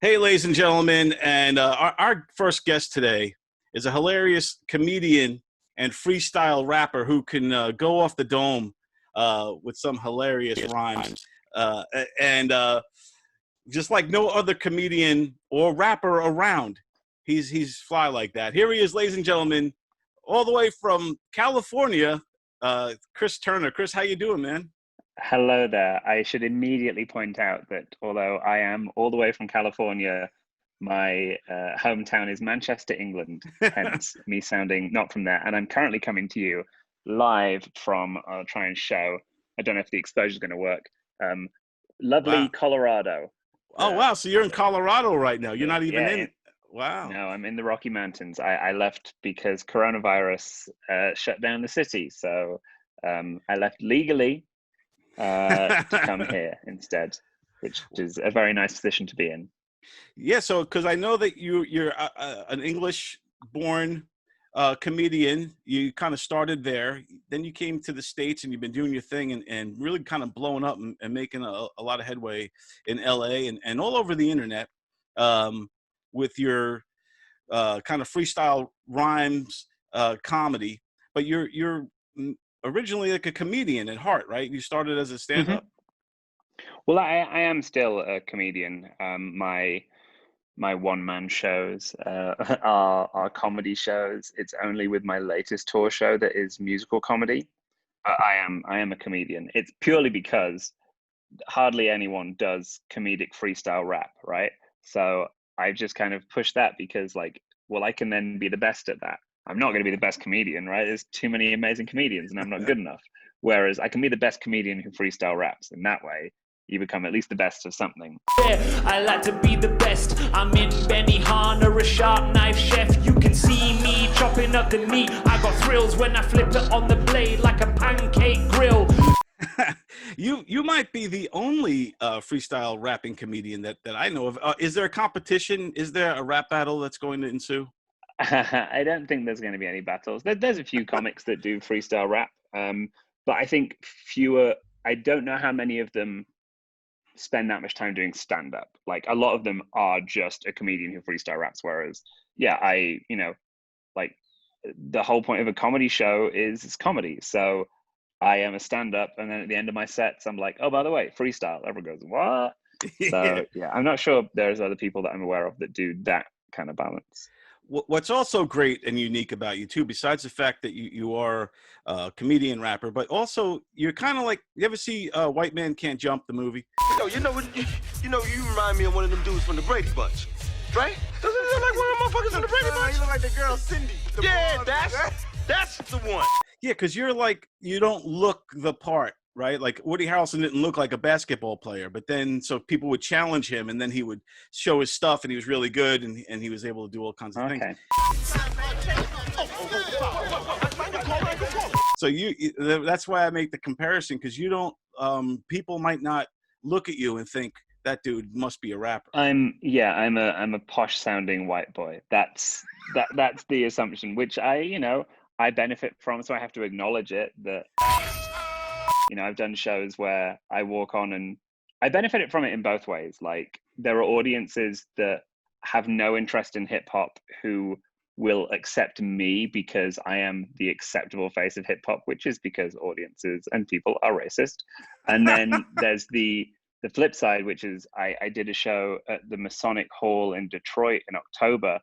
Hey, ladies and gentlemen, and our first guest today is a hilarious comedian and freestyle rapper who can go off the dome with some hilarious rhymes. Uh, and just like no other comedian or rapper around, he's fly like that. Here he is, ladies and gentlemen, all the way from California, Chris Turner. Chris, how you doing, man? Hello there. I should immediately point out that although I am all the way from California, my hometown is Manchester, England, hence me sounding not from there. And I'm currently coming to you live from, I'll try and show, I don't know if the exposure is going to work, lovely Wow. Colorado. Oh, wow. So you're in Colorado right now. You're not even Yeah, in. Wow. no, I'm in the Rocky Mountains. I left because coronavirus shut down the city. So I left legally to come here instead, which is a very nice position to be in. Yeah, so because I know that you're an English-born comedian, you kind of started there. Then you came to the States and you've been doing your thing and really kind of blowing up and making a lot of headway in LA and all over the internet um, with your kind of freestyle rhymes comedy. But you're originally like a comedian at heart, right? You started as a hmm stand-up. Well, I am still a comedian. My one-man shows are comedy shows. It's only with my latest tour show that is musical comedy. I am a comedian. It's purely because hardly anyone does comedic freestyle rap, right? So I just kind of push that because, like, well, I can then be the best at that. I'm not going to be the best comedian, right? There's too many amazing comedians, and I'm not good enough. Whereas I can be the best comedian who freestyle raps, and that way you become at least the best of something. Yeah, I like to be the best. I'm in Benihana, a sharp knife chef. You can see me chopping up the meat. I got thrills when I flipped it on the blade like a pancake grill. You might be the only freestyle rapping comedian that I know of. Is there a competition? Is there a rap battle that's going to ensue? I don't think there's going to be any battles. There's a few comics that do freestyle rap, but I think fewer. I don't know how many of them spend that much time doing stand up. Like a lot of them are just a comedian who freestyle raps. Whereas, yeah, like the whole point of a comedy show is it's comedy. So I am a stand up, and then at the end of my sets, I'm like, oh, by the way, freestyle. Everyone goes, what? Yeah. So yeah, I'm not sure there's other people that I'm aware of that do that kind of balance. What's also great and unique about you too, besides the fact that you are a comedian rapper, but also you're kind of like, you ever see White Man Can't Jump, the movie? Yo, you remind me of one of them dudes from the Brady Bunch, right? Doesn't he look like one of them motherfuckers from the Brady Bunch? You look like the girl Cindy. Yeah, that's the one. Yeah, because you're like, you don't look the part, right? Like Woody Harrelson didn't look like a basketball player, but then so people would challenge him and then he would show his stuff and he was really good and he was able to do all kinds of things. Okay. So that's why I make the comparison, because you don't, people might not look at you and think that dude must be a rapper. I'm a posh sounding white boy. That's the assumption, which I benefit from, so I have to acknowledge it. That I've done shows where I walk on and I benefited from it in both ways. Like there are audiences that have no interest in hip hop who will accept me because I am the acceptable face of hip hop, which is because audiences and people are racist. And then there's the flip side, which is I did a show at the Masonic Hall in Detroit in October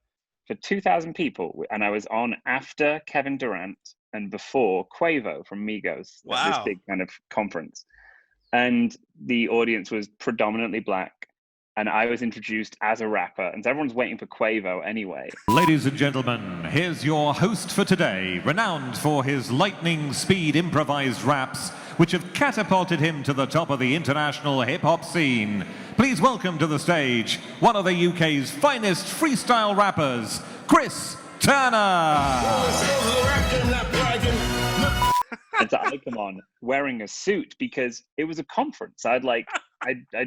for 2,000 people. And I was on after Kevin Durant and before Quavo from Migos, at this Wow. big kind of conference. And the audience was predominantly black. And I was introduced as a rapper. And so everyone's waiting for Quavo anyway. Ladies and gentlemen, here's your host for today, renowned for his lightning speed improvised raps, which have catapulted him to the top of the international hip-hop scene. Please welcome to the stage, one of the UK's finest freestyle rappers, Chris Turner. And so I come on wearing a suit because it was a conference. I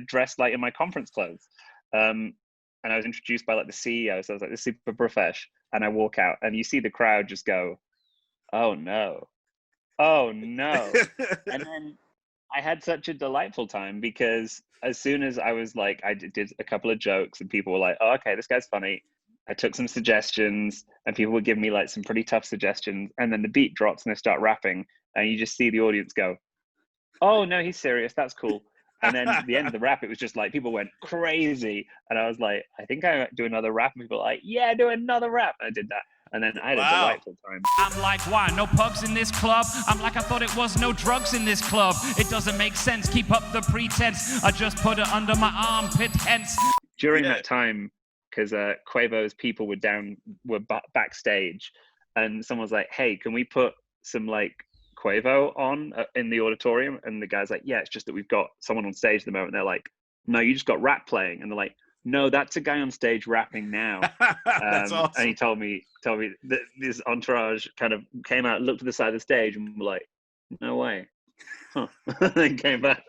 dressed like in my conference clothes. And I was introduced by like the CEO. So I was like, this is super profesh. And I walk out and you see the crowd just go, oh no. Oh no. And then I had such a delightful time because as soon as I was like, I did a couple of jokes and people were like, oh, okay, this guy's funny. I took some suggestions and people would give me like some pretty tough suggestions. And then the beat drops and I start rapping and you just see the audience go, oh no, he's serious. That's cool. And then at the end of the rap, it was just like people went crazy. And I was like, I think I do another rap. And people were like, yeah, do another rap. And I did that. And then I had a delightful time. I'm like, why? No pugs in this club? I'm like, I thought it was no drugs in this club. It doesn't make sense. Keep up the pretense. I just put it under my armpit, hence. During that time, because Quavo's people were backstage, and someone was like, hey, can we put some like Quavo on in the auditorium? And the guy's like, yeah, it's just that we've got someone on stage at the moment. And they're like, no, you just got rap playing. And they're like, no, that's a guy on stage rapping now. That's awesome. And he told me that this entourage kind of came out, looked to the side of the stage, and were like, "No way," and then came back.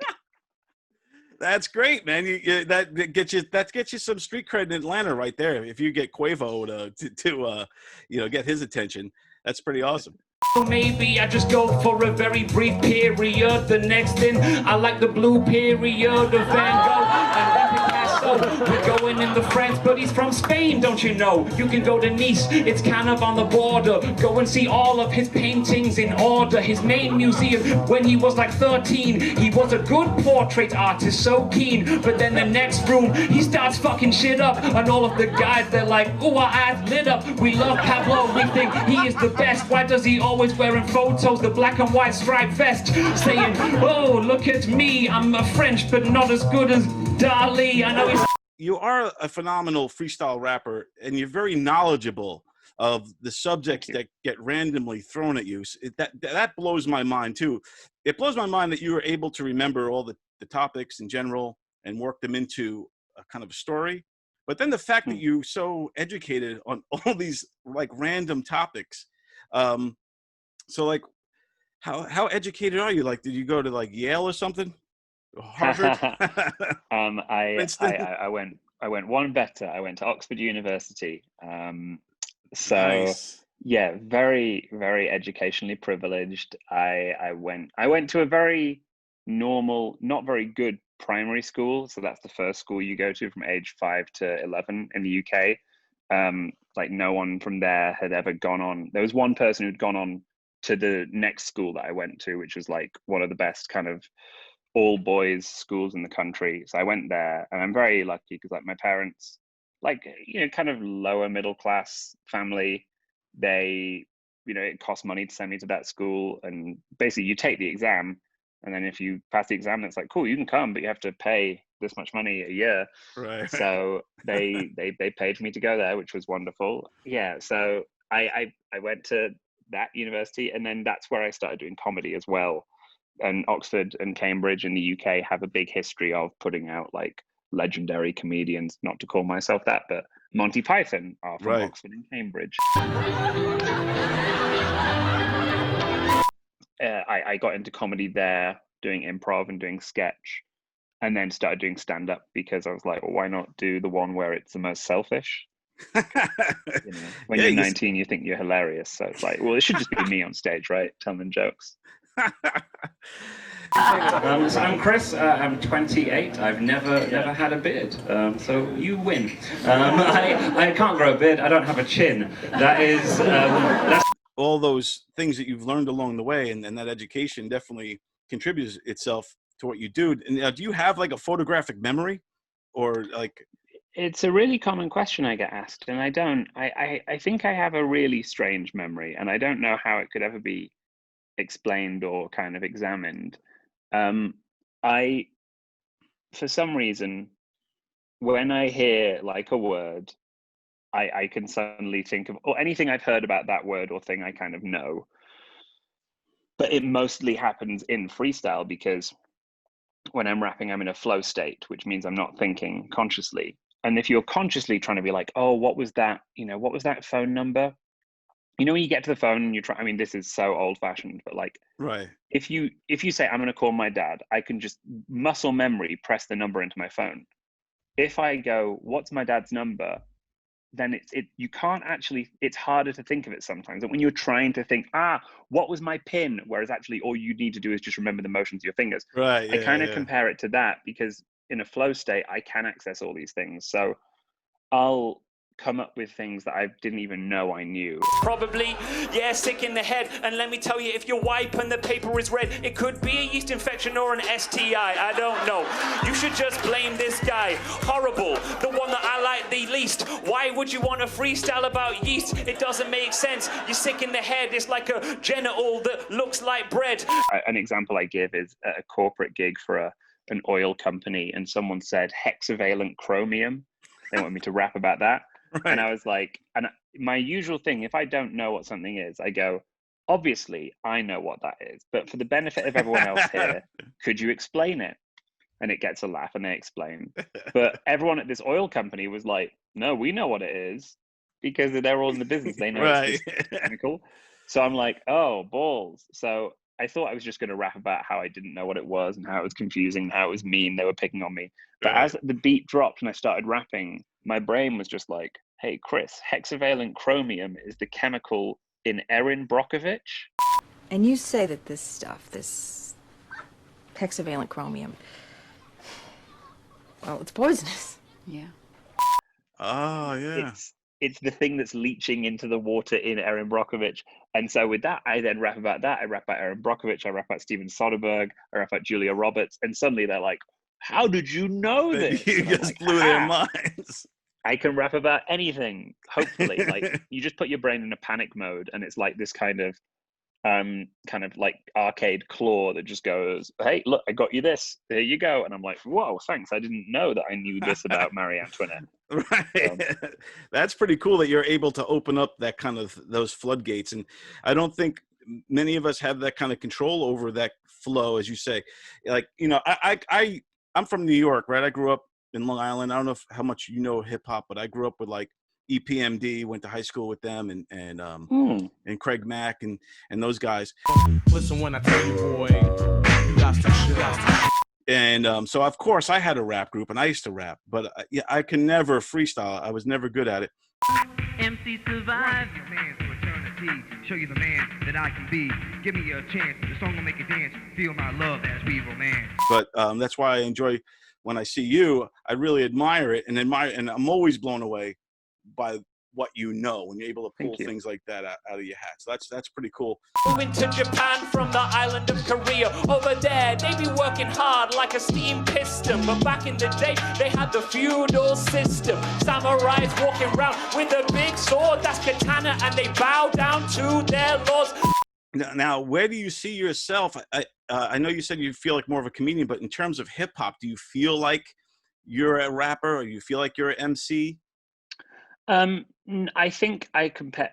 That's great, man. That gets you some street cred in Atlanta right there. If you get Quavo to get his attention, that's pretty awesome. Maybe I just go for a very brief period. The next thing, I like the blue period of Van Gogh and then Picasso. We're going in the France, but he's from Spain, don't you know? You can go to Nice, it's kind of on the border. Go and see all of his paintings in order. His main museum, when he was like 13, he was a good portrait artist, so keen. But then the next room, he starts fucking shit up, and all of the guys, they're like, oh, our eyes lit up. We love Pablo, we think he is the best. Why does he always wearing photos, the black and white striped vest, saying, oh, look at me, I'm a French, but not as good as Dali. I know he's... You are a phenomenal freestyle rapper, and you're very knowledgeable of the subjects that get randomly thrown at you. That blows my mind, too. It blows my mind that you were able to remember all the topics in general and work them into a kind of a story. But then the fact that you're so educated on all these, like, random topics, so like, how educated are you? Like, did you go to like Yale or something? Harvard? I went one better. I went to Oxford University. Nice. Yeah, very, very educationally privileged. I went to a very normal, not very good primary school. So that's the first school you go to from age 5 to 11 in the UK. Like no one from there had ever gone on. There was one person who'd gone on to the next school that I went to, which was like one of the best kind of all boys schools in the country. So I went there, and I'm very lucky because like my parents, like, kind of lower middle class family, they, it cost money to send me to that school. And basically you take the exam, and then if you pass the exam, it's like, cool, you can come, but you have to pay this much money a year. Right. So they paid for me to go there, which was wonderful. Yeah. So I went to that university, and then that's where I started doing comedy as well. And Oxford and Cambridge in the UK have a big history of putting out like legendary comedians, not to call myself that, but Monty Python are from Oxford and Cambridge. I got into comedy there, doing improv and doing sketch, and then started doing stand-up because I was like, well, why not do the one where it's the most selfish? When you're 19, you think you're hilarious. So it's like, well, it should just be me on stage, right? Telling jokes. So I'm Chris, I'm 28, I've never had a beard, so you win. I can't grow a beard, I don't have a chin. That is... that's all those things that you've learned along the way, and that education definitely contributes itself to what you do. And do you have like a photographic memory, or like... It's a really common question I get asked, and I don't. I think I have a really strange memory, and I don't know how it could ever be explained or kind of examined. For some reason, when I hear like a word, I can suddenly think of, or anything I've heard about that word or thing I kind of know. But it mostly happens in freestyle, because when I'm rapping, I'm in a flow state, which means I'm not thinking consciously. And if you're consciously trying to be like, oh, what was that? What was that phone number? When you get to the phone and I mean, this is so old fashioned, but like, right. If you say, I'm going to call my dad, I can just muscle memory, press the number into my phone. If I go, what's my dad's number? Then you can't actually, it's harder to think of it sometimes. And when you're trying to think, what was my PIN? Whereas actually all you need to do is just remember the motions of your fingers. Right. I kind of compare it to that, because in a flow state, I can access all these things. So I'll come up with things that I didn't even know I knew. Probably, yeah, sick in the head. And let me tell you, if you wipe and the paper is red, it could be a yeast infection or an STI. I don't know. You should just blame this guy. Horrible, the one that I like the least. Why would you want to freestyle about yeast? It doesn't make sense. You're sick in the head. It's like a genital that looks like bread. An example I give is a corporate gig for an oil company, and someone said hexavalent chromium. They want me to rap about that. Right. And I was like, and my usual thing, if I don't know what something is, I go, obviously, I know what that is. But for the benefit of everyone else here, could you explain it? And it gets a laugh and they explain. But everyone at this oil company was like, no, we know what it is, because they're all in the business. They know it's technical. So I'm like, oh, balls. So I thought I was just going to rap about how I didn't know what it was and how it was confusing, and how it was mean. They were picking on me. But as the beat dropped and I started rapping, my brain was just like, hey, Chris, hexavalent chromium is the chemical in Erin Brockovich. And you say that this stuff, this hexavalent chromium, well, it's poisonous. Yeah. Oh, yeah. It's the thing that's leaching into the water in Erin Brockovich. And so with that, I then rap about that. I rap about Erin Brockovich. I rap about Steven Soderbergh. I rap about Julia Roberts. And suddenly they're like, how did you know this? You just blew their minds. I can rap about anything, hopefully. Like, you just put your brain in a panic mode, and it's like this kind of like arcade claw that just goes, hey, look, I got you this. There you go. And I'm like, whoa, thanks. I didn't know that I knew this about Marie Antoinette. Right. That's pretty cool that you're able to open up that kind of those floodgates. And I don't think many of us have that kind of control over that flow, as you say. Like, you know, I'm from New York, right? I grew up in Long Island. I don't know how much you know hip hop, but I grew up with like EPMD, went to high school with them, and Craig Mack and those guys. Listen, when I tell you, boy, you got to shit out. And so of course I had a rap group, and I used to rap, but yeah, I can never freestyle. I was never good at it. MC survive your man to eternity. Show you the man that I can be. Give me a chance. The song will make you dance. Feel my love as we romance. But that's why I enjoy when I see you. I really admire it, and I'm always blown away by what you know when you're able to pull things like that out of your hat. So that's pretty cool. Moving to Japan from the island of Korea. Over there, they be working hard like a steam piston. But back in the day, they had the feudal system. Samurais walking around with a big sword, that's katana, and they bow down to their lords. Now, where do you see yourself? I know you said you feel like more of a comedian, but in terms of hip hop, do you feel like you're a rapper, or you feel like you're an MC? I think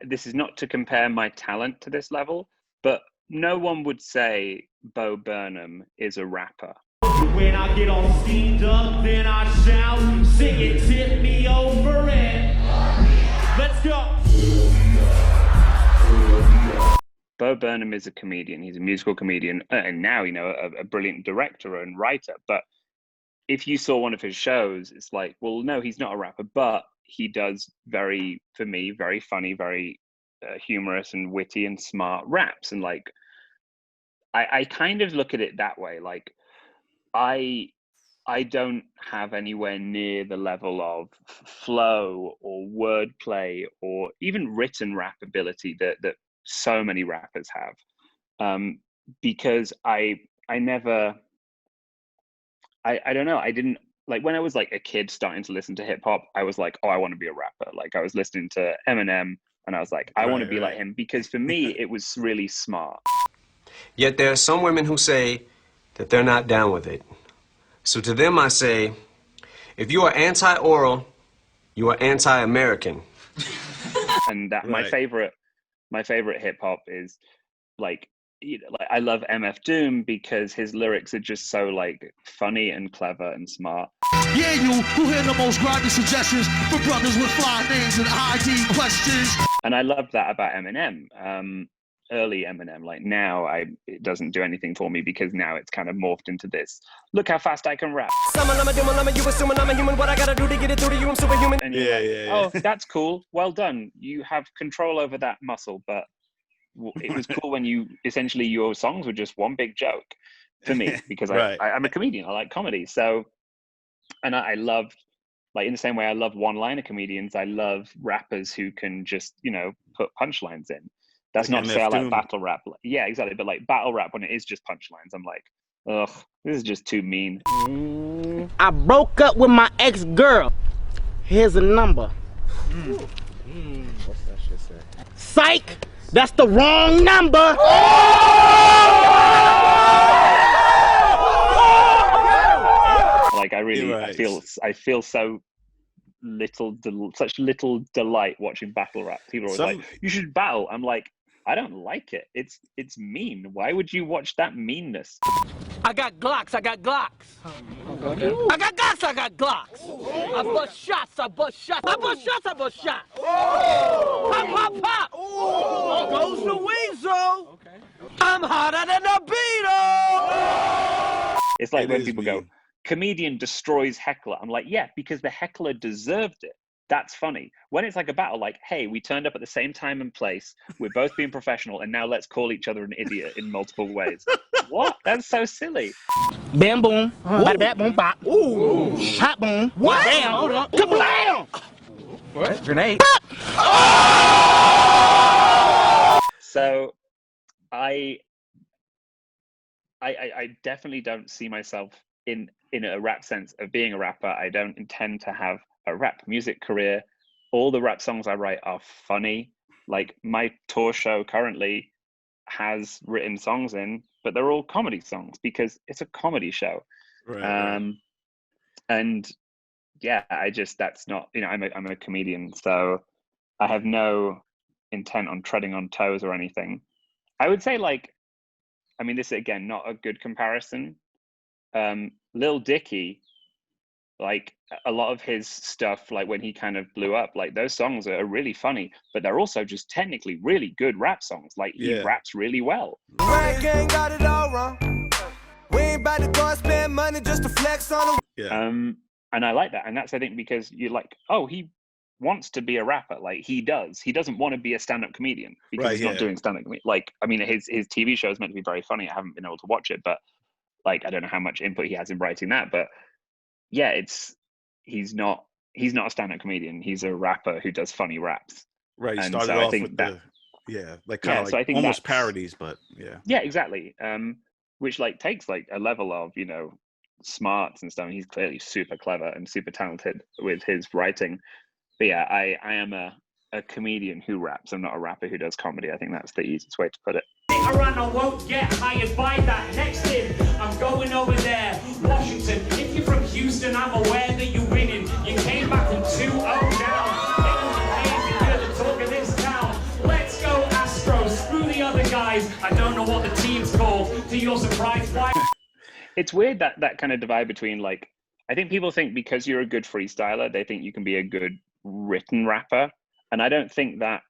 this is not to compare my talent to this level, but no one would say Bo Burnham is a rapper. When I get all steamed up, then I shout, sing it, tip me over it. Let's go. Bo Burnham is a comedian. He's a musical comedian, and now, you know, a brilliant director and writer. But if you saw one of his shows, it's like, well, no, he's not a rapper, but he does for me, very funny, very humorous and witty and smart raps. And like, I kind of look at it that way. Like, I don't have anywhere near the level of flow or wordplay or even written rap ability that so many rappers have, because I don't know. I didn't, like, when I was like a kid starting to listen to hip hop, I was like, oh, I want to be a rapper. Like, I was listening to Eminem and I was like, I want to be like him, because for me, it was really smart. Yet there are some women who say that they're not down with it. So to them, I say, if you are anti-oral, you are anti-American. And that my favorite hip hop is like, you know, like, I love MF Doom because his lyrics are just so like funny and clever and smart. Yeah, you who hear the most grimy suggestions for brothers with fly names and ID questions. And I love that about Eminem. Early Eminem, like now it doesn't do anything for me, because now it's kind of morphed into this, look how fast I can rap. You assuming I'm a human, what I gotta do to get it through to you, I'm superhuman. And yeah. Oh, that's cool, well done, you have control over that muscle. But it was cool when your songs were just one big joke for me, because I'm a comedian, I like comedy. So I love, like, in the same way I love one-liner comedians, I love rappers who can just, you know, put punchlines in. That's Like not to say I MF like Doom. battle rap. Yeah, exactly. But like battle rap, when it is just punchlines, I'm like, ugh, this is just too mean. I broke up with my ex-girl. Here's a number. What's that shit say? Psych! That's the wrong number! Like, I really, I feel so such little delight watching battle rap. People are always like, you should battle. I'm like, I don't like it. It's mean. Why would you watch that meanness? I got Glocks, I got Glocks. I got Glocks, I got Glocks. I bust shots, I bust shots. I bust shots, I bust shots. Pop, pop, pop. Oh, goes the weasel. Okay. I'm hotter than a beetle. It's like when people go, comedian destroys heckler. I'm like, yeah, because the heckler deserved it. That's funny. When it's like a battle, like, hey, we turned up at the same time and place, we're both being professional, and now let's call each other an idiot in multiple ways. What? That's so silly. Bam boom, bada bat boom bop. Ooh. Hot boom. What? Bam. Hold on. Kablam! What? Grenade. So I definitely don't see myself in a rap sense of being a rapper. I don't intend to have a rap music career. All the rap songs I write are funny. Like, my tour show currently has written songs in, but they're all comedy songs because it's a comedy show. Right. And yeah, that's not, you know, I'm a comedian, so I have no intent on treading on toes or anything. I would say, like, I mean, this is, again, not a good comparison. Lil Dicky, like, a lot of his stuff, like when he kind of blew up, like, those songs are really funny, but they're also just technically really good rap songs. Like, he raps really well. Gang got it all wrong. We ain't about to go spend money just to flex on them. And I like that. And that's, I think, because you're like, oh, he wants to be a rapper. Like, he does. He doesn't want to be a stand-up comedian because he's not doing stand-up comedy. Like, I mean, his TV show is meant to be very funny. I haven't been able to watch it, but like, I don't know how much input he has in writing that, but yeah, he's not a stand-up comedian. He's a rapper who does funny raps. Right. And Started so off I think with that, like kind of so I like think almost parodies, but yeah. Yeah, exactly. Which like takes like a level of, you know, smarts and stuff. And he's clearly super clever and super talented with his writing. But yeah, I am a comedian who raps. I'm not a rapper who does comedy. I think that's the easiest way to put it. Around, I won't get hired by that. Next in, I'm going over there, Washington. If you're from Houston, I'm aware that you're winning. You came back from 2-0 down. You're the talk of this town. Let's go Astros. Screw the other guys. I don't know what the team's called. To your surprise, why? It's weird that kind of divide between, like, I think people think because you're a good freestyler, they think you can be a good written rapper, and I don't think that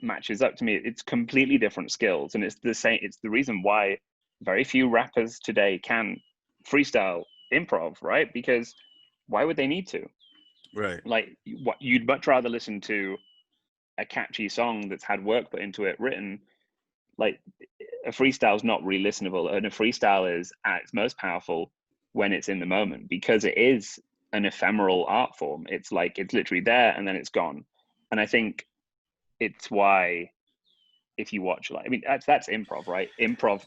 matches up to me. It's completely different skills, and it's the reason why very few rappers today can freestyle improv, right? Because why would they need to? Right. Like, what you'd much rather listen to a catchy song that's had work put into it written. Like, a freestyle is not really listenable, and a freestyle is at its most powerful when it's in the moment, because it is an ephemeral art form. It's like, it's literally there and then it's gone. And I think it's why, if you watch, like, I mean, that's improv, right?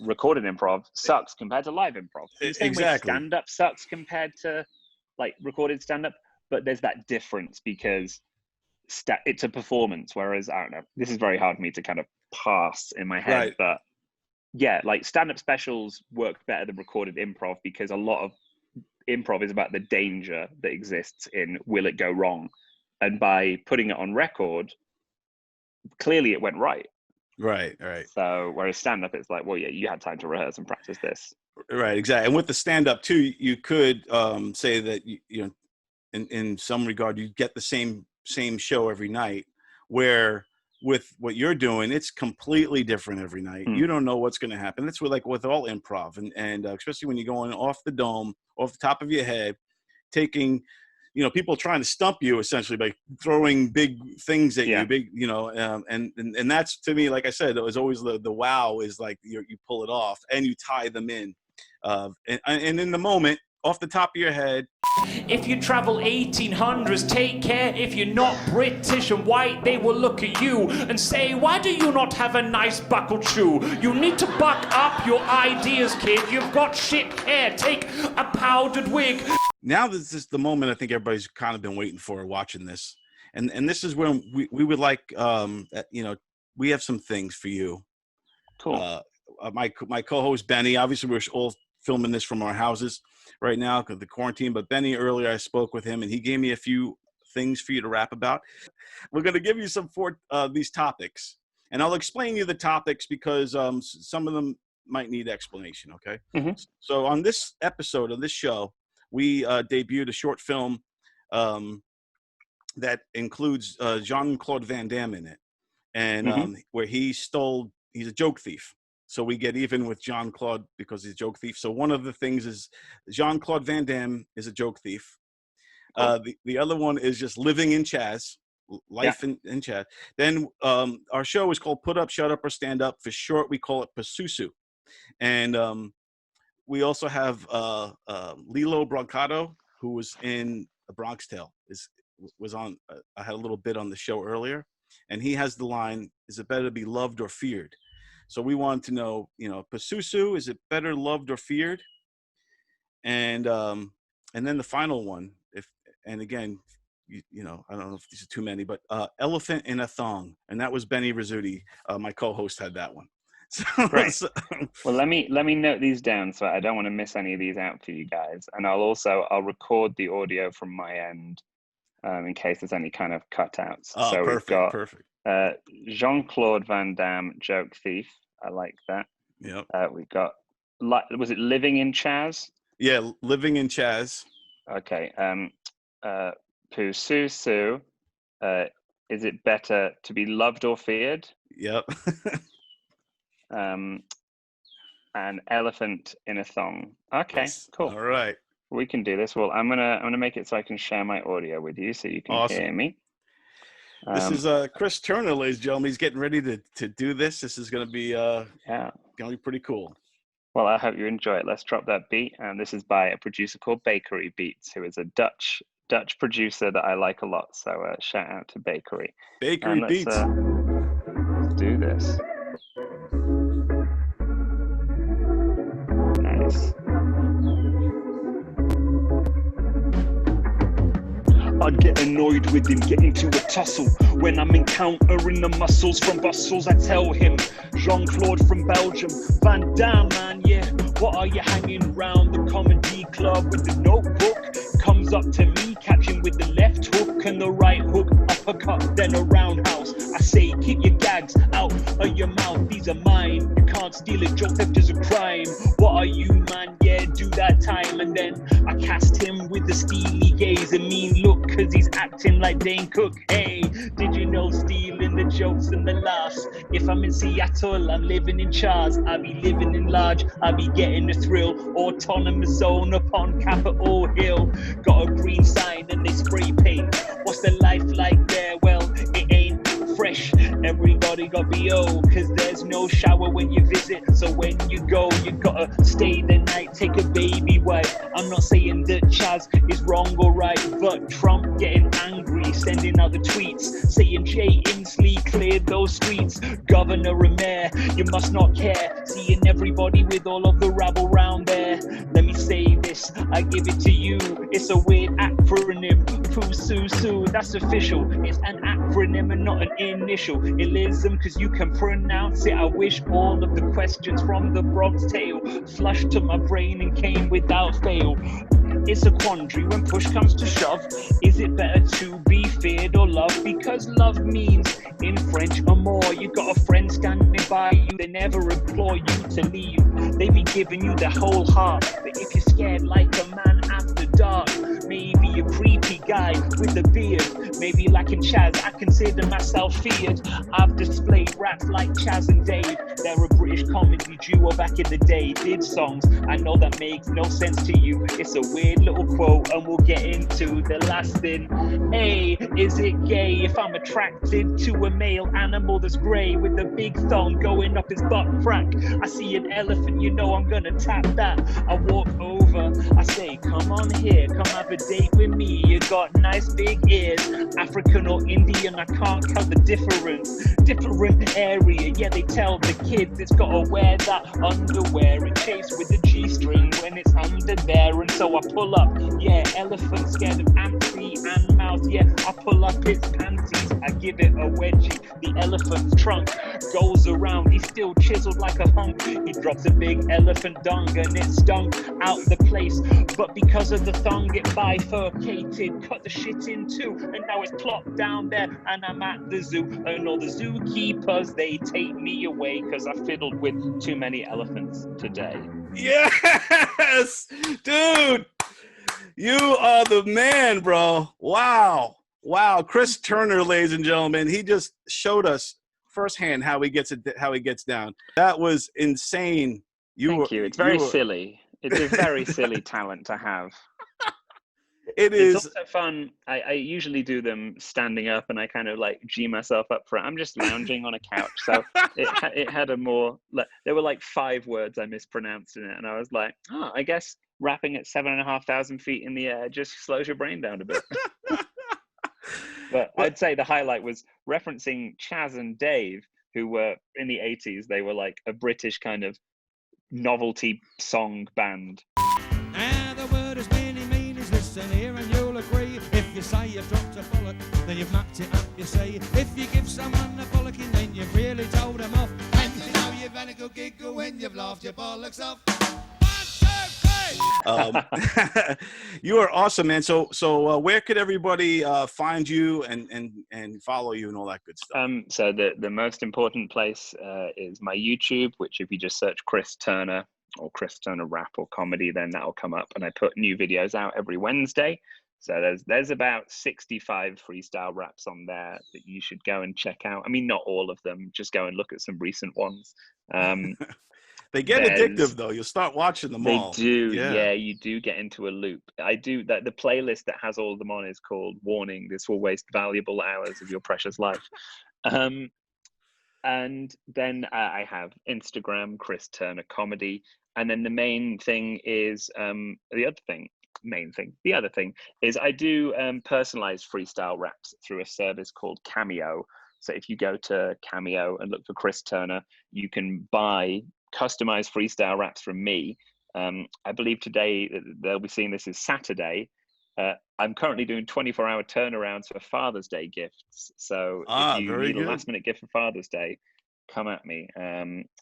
Recorded improv sucks compared to live improv. The same way stand-up sucks compared to like recorded stand-up, but there's that difference because it's a performance, whereas, I don't know, this is very hard for me to kind of pass in my head, but yeah, like, stand-up specials work better than recorded improv because a lot of improv is about the danger that exists in will it go wrong, and by putting it on record, clearly it went right. Right. So whereas stand-up, it's like, well, yeah, you had time to rehearse and practice this. Right, exactly. And with the stand-up too, you could say that you know, in some regard, you get the same show every night, where with what you're doing, it's completely different every night. You don't know what's going to happen. That's with all improv, and especially when you're going off the dome, off the top of your head, taking, you know, people trying to stump you essentially by throwing big things at you, big, you know, and that's, to me, like I said, it was always the wow is like you pull it off and you tie them in, and in the moment off the top of your head. If you travel 1800s, take care. If you're not British and white, they will look at you and say, why do you not have a nice buckle shoe? You need to buck up your ideas, kid. You've got shit hair. Take a powdered wig. Now this is the moment I think everybody's kind of been waiting for watching this. And this is when we would like, you know, we have some things for you. Cool. My co-host, Benny, obviously we're all filming this from our houses right now because of the quarantine, but Benny, earlier I spoke with him and he gave me a few things for you to rap about. We're going to give you some for these topics, and I'll explain you the topics because some of them might need explanation, okay? Mm-hmm. So on this episode of this show, we debuted a short film that includes Jean-Claude Van Damme in it, and where he's a joke thief. So we get even with Jean-Claude because he's a joke thief. So one of the things is Jean-Claude Van Damme is a joke thief. The other one is just living in Chaz, life in Chaz. Then our show is called Put Up, Shut Up, or Stand Up. For short, we call it PUSUSU. And we also have Lilo Brancato, who was in A Bronx Tale. Was on. I had a little bit on the show earlier, and he has the line, "Is it better to be loved or feared?" So we wanted to know, you know, PUSUSU, is it better loved or feared? And then the final one, again, you know, I don't know if these are too many, but elephant in a thong, and that was Benny Rizzuti, my co-host, had that one. So, Great. Well, let me note these down so I don't want to miss any of these out for you guys, and I'll record the audio from my end in case there's any kind of cutouts. Oh, so perfect. Jean-Claude Van Damme, joke thief. I like that. Yep. We got, was it Living in Chaz? Yeah, Living in Chaz. Okay. PUSUSU. Is it better to be loved or feared? Yep. An elephant in a thong. Okay, yes. Cool. All right. We can do this. Well, I'm gonna make it so I can share my audio with you so you can hear me. This is Chris Turner, ladies and gentlemen. He's getting ready to do this. This is going to be gonna be pretty cool. Well, I hope you enjoy it. Let's drop that beat. And this is by a producer called Bakery Beats, who is a Dutch producer that I like a lot. So shout out to Bakery. Bakery Beats. Let's do this. Nice. I'd get annoyed with him getting to a tussle. When I'm encountering the muscles from bustles, I tell him, Jean-Claude from Belgium, Van Damme, man, yeah. What are you hanging round the comedy club with the notebook? Comes up to me, catching with the left hook and the right hook, uppercut, then a roundhouse. I say, keep your gags out of your mouth, these are mine. You can't steal it, joke theft is a crime. What are you, man? Yeah, do that time. And then I cast him with the steely gaze, a mean look, cause he's acting like Dane Cook. Hey, did you know stealing the jokes and the laughs? If I'm in Seattle, I'm living in Chaz. I be living in large, I be getting the thrill. Autonomous zone upon Capitol Hill. Got a green sign and they spray paint. What's the life like there? Well, it ain't fresh. Everybody got BO, cause there's no shower when you visit. So when you go, you gotta stay the night, take a baby wipe. I'm not saying that Chaz is wrong or right, but Trump getting angry, sending out the tweets, saying Jay Inslee cleared those streets. Governor and mayor, you must not care, seeing everybody with all of the rabble round there. Let me say this, I give it to you. It's a weird acronym, PUSUSU, that's official. It's an acronym and not an initial. Illism, cause you can pronounce it. I wish all of the questions from the Bronx Tale flushed to my brain and came without fail. It's a quandary when push comes to shove. Is it better to be feared or loved? Because love means in French amour. You got a friend standing by you, they never implore you to leave. They be giving you their whole heart, but if you're scared like a man after dark. Maybe a creepy guy with a beard. Maybe like in Chaz, I consider myself feared. I've displayed raps like Chaz and Dave. They're a British comedy duo back in the day. Did songs, I know that makes no sense to you. It's a weird little quote and we'll get into the last thing. Hey, is it gay if I'm attracted to a male animal that's grey with a big thong going up his butt crack? I see an elephant, you know I'm gonna tap that. I walk over, I say, come on here, come have a date with me. You got nice big ears, African or Indian, I can't count the difference. Different area, yeah, they tell the kids it's gotta wear that underwear and chase with the G-string when it's under there. And so I pull up, yeah, elephant scared of empty and mouth, yeah, I pull up its panties, I give it a wedgie. The elephant's trunk goes around, he's still chiseled like a hunk. He drops a big elephant dung and it stunk out the place, but because of the thong it bifurcated, cut the shit in two, and now it's plopped down there and I'm at the zoo, and all the zookeepers, they take me away because I fiddled with too many elephants today. Yes, dude, you are the man, bro. Wow. Chris Turner, ladies and gentlemen, he just showed us firsthand how he gets down. That was insane. Thank you. It's very silly. It's a very silly talent to have. It's also fun. I usually do them standing up, and I kind of like G myself up front. I'm just lounging on a couch, so it had a more. There were like 5 words I mispronounced in it, and I was like, oh, I guess rapping at 7,500 feet in the air just slows your brain down a bit. But I'd say the highlight was referencing Chaz and Dave, who were in the 80s. They were like a British kind of novelty song band. And the word has many meanings, listen here and you'll agree. If you say you've dropped a bollock, then you've mapped it up, you see. If you give someone a bollocking, then you've really told them off. And you know you've had a good giggle when you've laughed your bollocks off. You are awesome, man. So where could everybody find you and follow you and all that good stuff? So the most important place is my YouTube, which if you just search Chris Turner or Chris Turner Rap or Comedy, then that'll come up. And I put new videos out every Wednesday. So there's about 65 freestyle raps on there that you should go and check out. I mean, not all of them. Just go and look at some recent ones. They get addictive, though. You'll start watching them all. They do. Yeah, you do get into a loop. I do that. The playlist that has all of them on is called Warning, This Will Waste Valuable Hours of Your Precious Life. And then I have Instagram, Chris Turner Comedy. And then the main thing is the other thing is I do personalized freestyle raps through a service called Cameo. So if you go to Cameo and look for Chris Turner, you can buy customized freestyle raps from me. I believe today they'll be seeing this is Saturday. I'm currently doing 24-hour turnarounds for Father's Day gifts. So if you need a last-minute gift for Father's Day, come at me.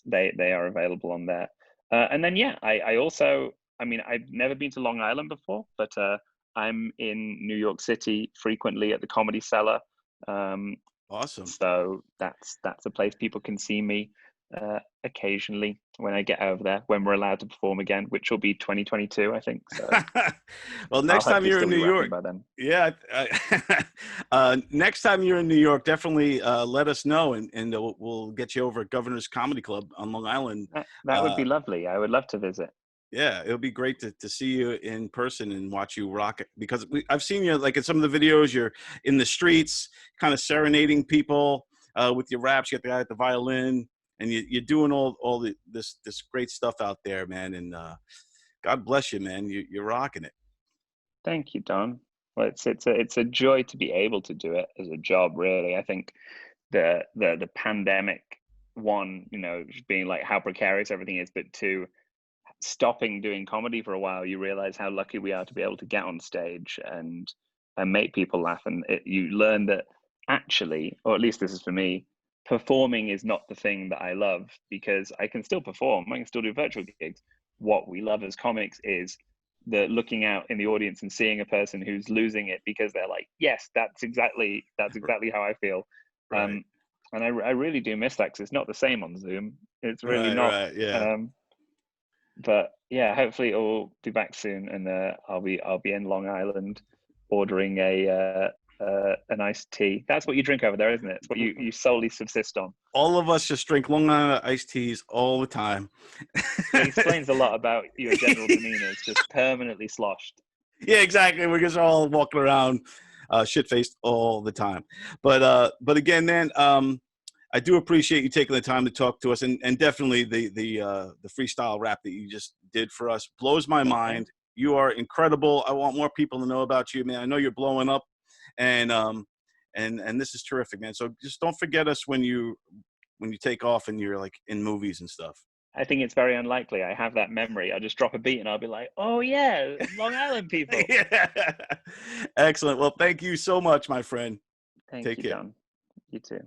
They are available on there. And then I also, I mean, I've never been to Long Island before, but I'm in New York City frequently at the Comedy Cellar. Awesome. So that's a place people can see me occasionally when I get over there, when we're allowed to perform again, which will be 2022, I think. So well, next time you're in New York, next time you're in New York, definitely let us know, and we'll get you over at Governor's Comedy Club on Long Island. That would be lovely. I would love to visit. Yeah, it would be great to see you in person and watch you rock it, because I've seen you like in some of the videos. You're in the streets, kind of serenading people with your raps. You got the guy at the violin, and you're doing all this great stuff out there, man. And God bless you, man. You're rocking it. Thank you, Don. Well, it's a joy to be able to do it as a job. Really, I think the pandemic, one, you know, being like how precarious everything is, but two, stopping doing comedy for a while, you realize how lucky we are to be able to get on stage and make people laugh. And you learn that actually, or at least this is for me, performing is not the thing that I love, because I can still perform, I can still do virtual gigs. What we love as comics is the looking out in the audience and seeing a person who's losing it because they're like, yes, that's exactly how I feel. Right. And I really do miss that, because it's not the same on Zoom. It's really not. Right, yeah. But yeah, hopefully it'll be back soon, and I'll be in Long Island ordering an iced tea. That's what you drink over there, isn't it? It's what you solely subsist on. All of us just drink Long Island iced teas all the time. It explains a lot about your general demeanor. It's just permanently sloshed. Yeah, exactly. We're just all walking around shit-faced all the time. But again, man, I do appreciate you taking the time to talk to us, and definitely the freestyle rap that you just did for us blows my mind. You are incredible. I want more people to know about you, man. I know you're blowing up, and this is terrific, man. So just don't forget us when you take off and you're like in movies and stuff. I think it's very unlikely. I have that memory. I'll just drop a beat and I'll be like, oh yeah, Long Island people. Yeah. Excellent. Well, thank you so much, my friend. Thank Take you, care. John. You too.